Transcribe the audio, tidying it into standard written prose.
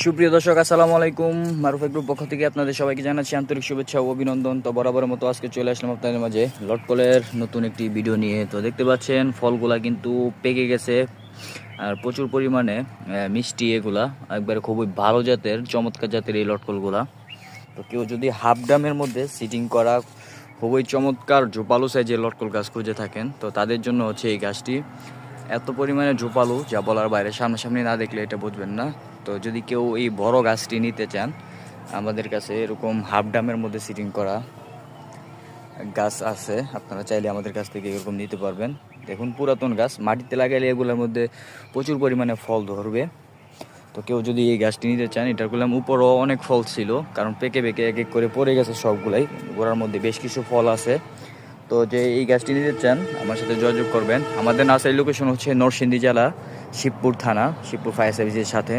সুপ্রিয় দর্শক, আসসালামু আলাইকুম। মারুফ গ্রুপ পক্ষ থেকে আপনাদের সবাইকে জানাচ্ছি আন্তরিক শুভেচ্ছা ও অভিনন্দন। তো বরাবরের মতো আজকে চলে আসলাম আপনাদের মাঝে লটকলের নতুন একটি ভিডিও নিয়ে। তো দেখতে পাচ্ছেন ফলগুলা কিন্তু পেকে গেছে আর প্রচুর পরিমাণে মিষ্টি। এগুলা একবারে খুবই ভালো জাতের, চমৎকার জাতের এই লটকলগুলা। তো কেউ যদি হাফ ডামের মধ্যে সিটিং করা খুবই চমৎকার ঝোপালো সাইজের লটকল গাছ খুঁজে থাকেন, তো তাদের জন্য হচ্ছে এই গাছটি। এত পরিমাণে ঝোপালো যা বলার বাইরে, সামনাসামনি না দেখলে এটা বুঝবেন না। তো যদি কেউ এই বড় গাছটি নিতে চান, আমাদের কাছে এরকম হাফ ডামের মধ্যে সিটিং করা গাছ আছে, আপনারা চাইলে আমাদের কাছ থেকে এরকম নিতে পারবেন। দেখুন, পুরাতন গাছ, মাটিতে লাগাইলে এগুলোর মধ্যে প্রচুর পরিমাণে ফল ধরবে। তো কেউ যদি এই গাছটি নিতে চান, এটার করলাম উপরও অনেক ফল ছিল, কারণ পেকে পেকে এক এক করে পড়ে গেছে সবগুলাই। গোড়ার মধ্যে বেশ কিছু ফল আছে। তো যে এই গাছটি নিতে চান, আমার সাথে যোগাযোগ করবেন। আমাদের নার্সারি লোকেশন হচ্ছে নরসিংদী জেলা, শিবপুর থানা, শিবপুর ফায়ার সার্ভিসের সাথে।